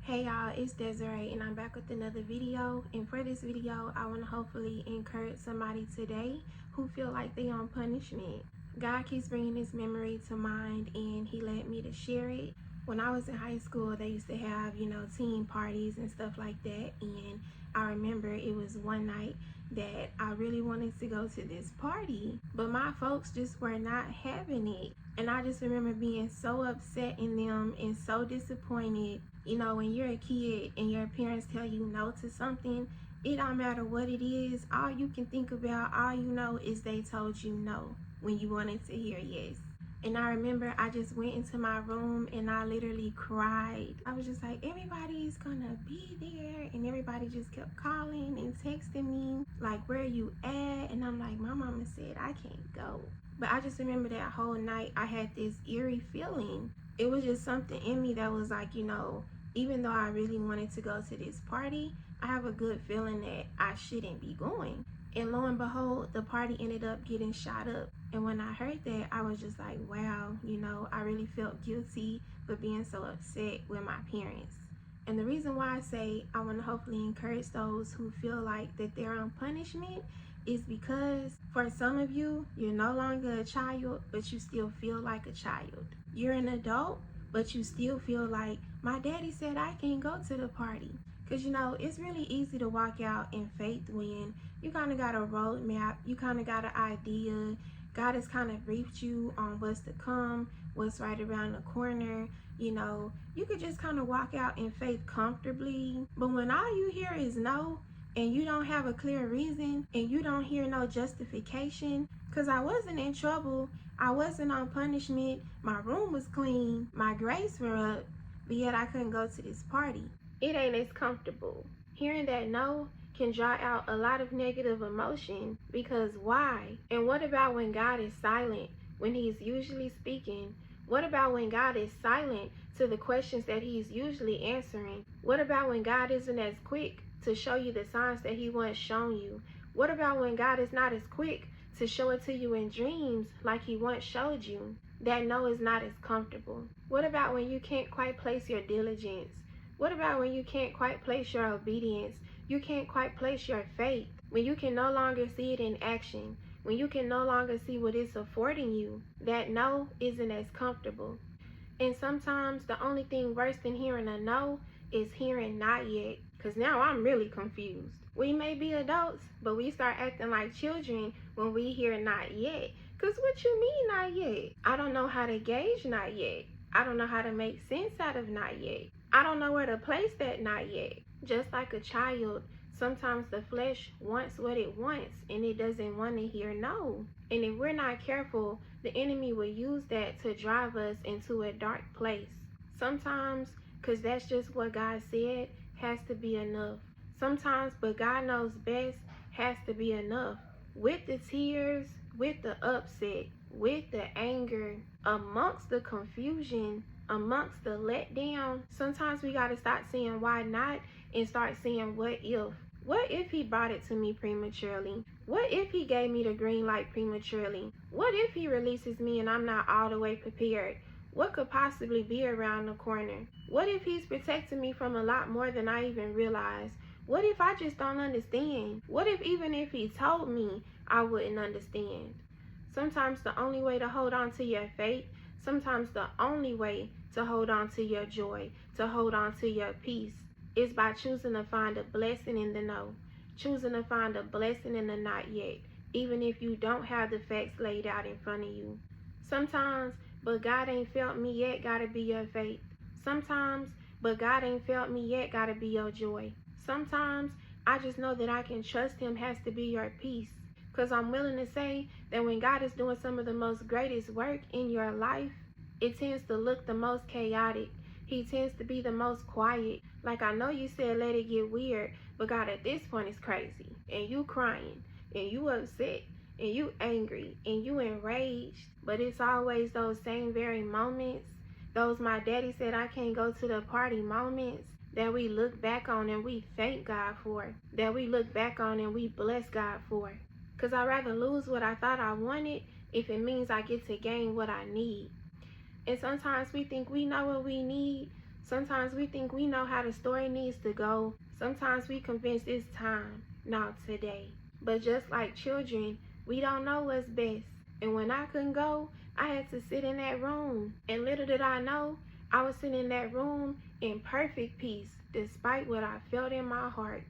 Hey y'all, it's Desiree and I'm back with another video. And for this video, I want to hopefully encourage somebody today who feel like they on punishment. God keeps bringing this memory to mind and he led me to share it. When I was in high school, they used to have, teen parties and stuff like that. And I remember it was one night that I really wanted to go to this party, but my folks just were not having it. And I just remember being so upset in them and so disappointed. When you're a kid and your parents tell you no to something, it don't matter what it is. All you can think about, all you know is they told you no when you wanted to hear yes. And I remember I just went into my room and I literally cried. I was just like, everybody's gonna be there. And everybody just kept calling and texting me, like, where are you at? And I'm like, my mama said I can't go. But I just remember that whole night I had this eerie feeling. It was just something in me that was like, even though I really wanted to go to this party, I have a good feeling that I shouldn't be going. And lo and behold, the party ended up getting shot up. And when I heard that, I was just like, wow, I really felt guilty for being so upset with my parents. And the reason why I say I want to hopefully encourage those who feel like that they're on punishment is because for some of you, you're no longer a child, but you still feel like a child. You're an adult, but you still feel like, my daddy said I can't go to the party. Because, it's really easy to walk out in faith when you kind of got a roadmap, you kind of got an idea. God has kind of briefed you on what's to come, what's right around the corner. You could just kind of walk out in faith comfortably. But when all you hear is no, and you don't have a clear reason, and you don't hear no justification, because I wasn't in trouble, I wasn't on punishment, my room was clean, my grades were up, but yet I couldn't go to this party. It ain't as comfortable. Hearing that no can draw out a lot of negative emotion, because why? And what about when God is silent when he's usually speaking? What about when God is silent to the questions that he's usually answering? What about when God isn't as quick to show you the signs that he once shown you? What about when God is not as quick to show it to you in dreams like he once showed you? That no is not as comfortable. What about when you can't quite place your diligence? What about when you can't quite place your obedience? You can't quite place your faith. When you can no longer see it in action. When you can no longer see what it's affording you. That no isn't as comfortable. And sometimes the only thing worse than hearing a no is hearing not yet. Because now I'm really confused. We may be adults, but we start acting like children when we hear not yet. Because what you mean not yet? I don't know how to gauge not yet. I don't know how to make sense out of not yet. I don't know where to place that not yet. Just like a child, sometimes the flesh wants what it wants and it doesn't want to hear no. And if we're not careful, the enemy will use that to drive us into a dark place. Sometimes, because that's just what God said, has to be enough. Sometimes, but God knows best, has to be enough. With the tears, with the upset, with the anger, amongst the confusion, amongst the letdown, sometimes we got to start seeing why not and start seeing what if. What if he brought it to me prematurely? What if he gave me the green light prematurely? What if he releases me and I'm not all the way prepared? What could possibly be around the corner? What if he's protecting me from a lot more than I even realize? What if I just don't understand? What if even if he told me, I wouldn't understand? Sometimes the only way to hold on to your faith, sometimes the only way to hold on to your joy, to hold on to your peace, is by choosing to find a blessing in the no, choosing to find a blessing in the not yet, even if you don't have the facts laid out in front of you. Sometimes, but God ain't felt me yet, gotta be your faith. Sometimes, but God ain't felt me yet, gotta be your joy. Sometimes, I just know that I can trust him has to be your peace. Because I'm willing to say that when God is doing some of the most greatest work in your life, it tends to look the most chaotic. He tends to be the most quiet. Like, I know you said let it get weird, but God at this point is crazy. And you crying, and you upset, and you angry, and you enraged. But it's always those same very moments, those my daddy said I can't go to the party moments, that we look back on and we thank God for. That we look back on and we bless God for. Because I'd rather lose what I thought I wanted if it means I get to gain what I need. And sometimes we think we know what we need, Sometimes we think we know how the story needs to go. Sometimes we convinced it's time, not today. But just like children, we don't know what's best. And when I couldn't go, I had to sit in that room. And little did I know, I was sitting in that room in perfect peace, despite what I felt in my heart.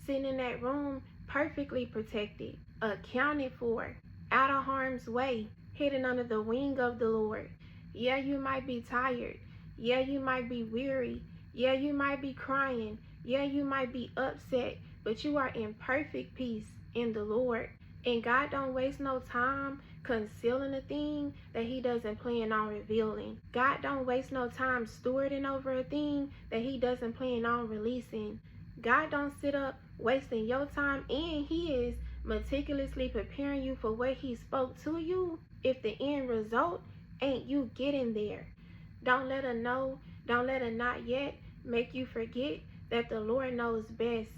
Sitting in that room perfectly protected, accounted for, out of harm's way, hidden under the wing of the Lord. Yeah, you might be tired. Yeah, you might be weary. Yeah, you might be crying. Yeah, you might be upset, but you are in perfect peace in the Lord. And God don't waste no time concealing a thing that he doesn't plan on revealing. God don't waste no time stewarding over a thing that he doesn't plan on releasing. God don't sit up wasting your time, and he is meticulously preparing you for what he spoke to you if the end result ain't you getting there. Don't let a no, don't let a not yet make you forget that the Lord knows best.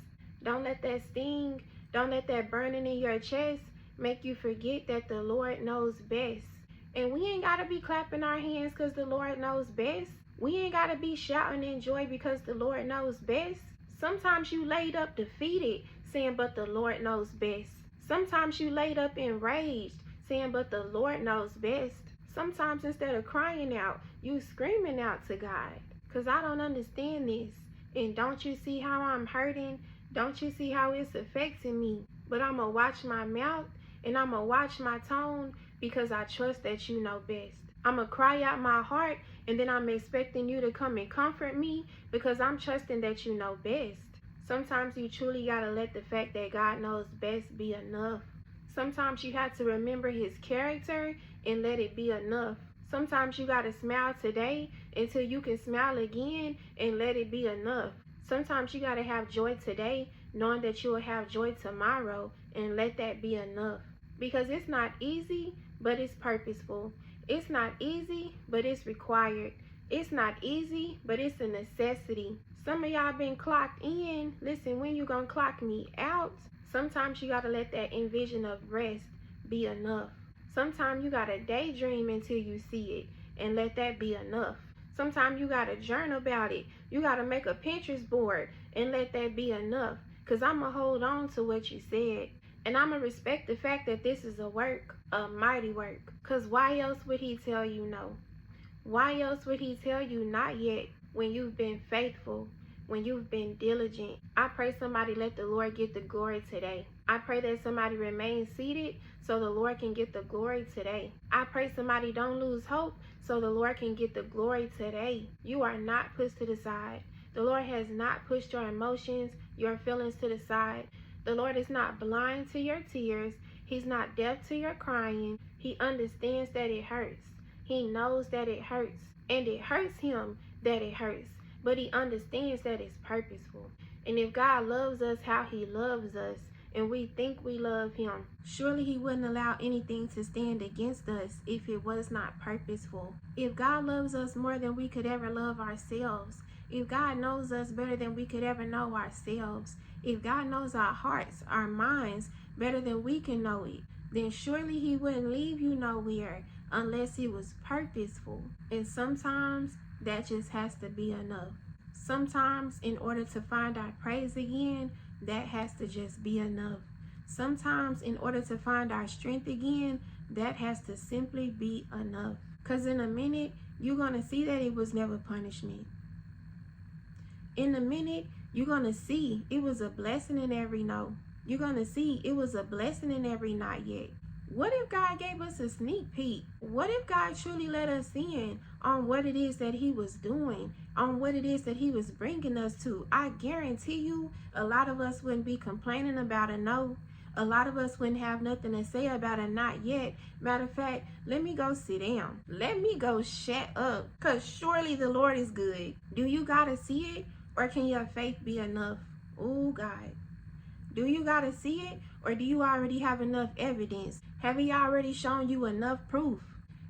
Don't let that sting, don't let that burning in your chest make you forget that the Lord knows best. And we ain't got to be clapping our hands because the Lord knows best. We ain't got to be shouting in joy because the Lord knows best. Sometimes you laid up defeated saying, but the Lord knows best. Sometimes you laid up enraged saying, but the Lord knows best. Sometimes instead of crying out, you screaming out to God. Because I don't understand this. And don't you see how I'm hurting? Don't you see how it's affecting me? But I'm going to watch my mouth and I'm going to watch my tone because I trust that you know best. I'm going to cry out my heart and then I'm expecting you to come and comfort me because I'm trusting that you know best. Sometimes you truly got to let the fact that God knows best be enough. Sometimes you have to remember his character and let it be enough. Sometimes you got to smile today until you can smile again and let it be enough. Sometimes you got to have joy today knowing that you will have joy tomorrow and let that be enough. Because it's not easy, but it's purposeful. It's not easy, but it's required. It's not easy, but it's a necessity. Some of y'all been clocked in. Listen, when you gonna clock me out? Sometimes you gotta let that envision of rest be enough. Sometimes you gotta daydream until you see it and let that be enough. Sometimes you gotta journal about it. You gotta make a Pinterest board and let that be enough. Cause I'ma hold on to what you said. And I'ma respect the fact that this is a work, a mighty work. Cause why else would he tell you no? Why else would he tell you not yet when you've been faithful, when you've been diligent? I pray somebody let the Lord get the glory today. I pray that somebody remain seated so the Lord can get the glory today. I pray somebody don't lose hope so the Lord can get the glory today. You are not pushed to the side. The Lord has not pushed your emotions, your feelings to the side. The Lord is not blind to your tears. He's not deaf to your crying. He understands that it hurts. He knows that it hurts, and it hurts him that it hurts, but he understands that it's purposeful. And if God loves us how he loves us, and we think we love him, surely he wouldn't allow anything to stand against us if it was not purposeful. If God loves us more than we could ever love ourselves, if God knows us better than we could ever know ourselves, if God knows our hearts, our minds better than we can know it, then surely he wouldn't leave you nowhere unless it was purposeful. And sometimes that just has to be enough. Sometimes in order to find our praise again, that has to just be enough. Sometimes in order to find our strength again, that has to simply be enough. Because in a minute, you're going to see that it was never punishment. In a minute, you're going to see it was a blessing in every no. You're going to see it was a blessing in every not yet. What if God gave us a sneak peek? What if God truly let us in on what it is that he was doing, on what it is that he was bringing us to? I guarantee you a lot of us wouldn't be complaining about a no. A lot of us wouldn't have nothing to say about a not yet. Matter of fact, let me go sit down. Let me go shut up. Because surely the Lord is good. Do you got to see it? Or can your faith be enough? Oh, God. Do you got to see it? Or do you already have enough evidence? Have he already shown you enough proof?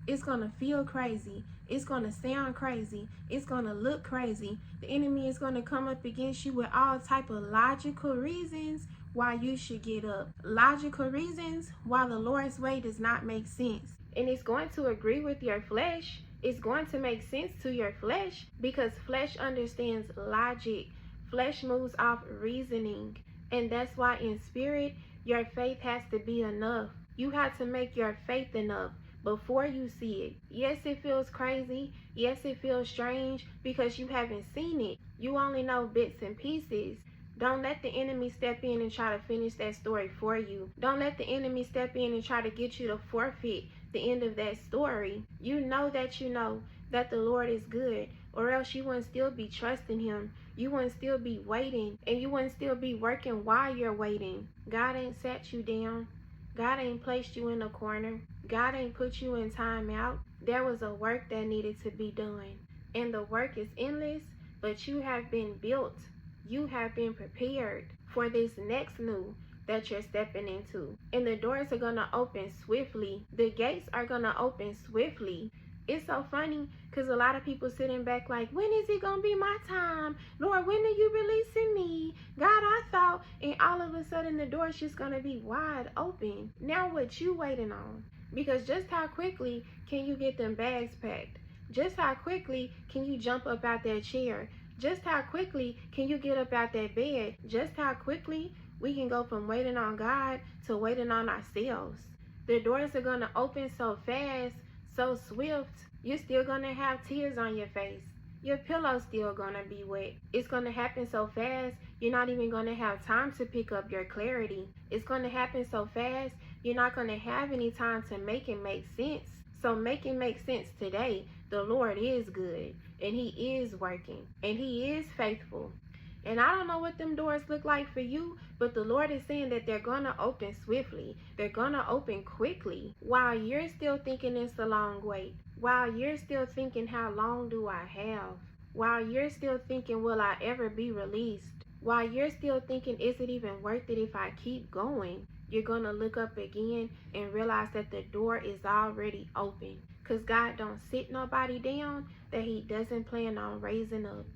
It's going to feel crazy. It's going to sound crazy. It's going to look crazy. The enemy is going to come up against you with all type of logical reasons why you should get up. Logical reasons why the Lord's way does not make sense. And it's going to agree with your flesh. It's going to make sense to your flesh because flesh understands logic. Flesh moves off reasoning. And that's why in spirit, your faith has to be enough. You have to make your faith enough before you see it. Yes, it feels crazy. Yes, it feels strange because you haven't seen it. You only know bits and pieces. Don't let the enemy step in and try to finish that story for you. Don't let the enemy step in and try to get you to forfeit the end of that story. You know that the Lord is good, or else you wouldn't still be trusting him. You wouldn't still be waiting, and you wouldn't still be working while you're waiting. God ain't set you down. God ain't placed you in a corner. God ain't put you in timeout. There was a work that needed to be done. And the work is endless, but you have been built. You have been prepared for this next new that you're stepping into. And the doors are going to open swiftly. The gates are going to open swiftly. It's so funny because a lot of people sitting back like, when is it going to be my time? Lord, when are you releasing me? God, I thought. And all of a sudden the door's just going to be wide open. Now what you waiting on? Because just how quickly can you get them bags packed? Just how quickly can you jump up out that chair? Just how quickly can you get up out that bed? Just how quickly we can go from waiting on God to waiting on ourselves. The doors are going to open so fast, so swift. You're still going to have tears on your face. Your pillow's still going to be wet. It's going to happen so fast, you're not even going to have time to pick up your clarity. It's going to happen so fast, you're not going to have any time to make it make sense. So make it make sense today. The Lord is good, and he is working, and he is faithful. And I don't know what them doors look like for you, but the Lord is saying that they're going to open swiftly. They're going to open quickly. While you're still thinking it's a long wait. While you're still thinking, how long do I have? While you're still thinking, will I ever be released? While you're still thinking, is it even worth it if I keep going? You're going to look up again and realize that the door is already open. Because God don't sit nobody down that he doesn't plan on raising up.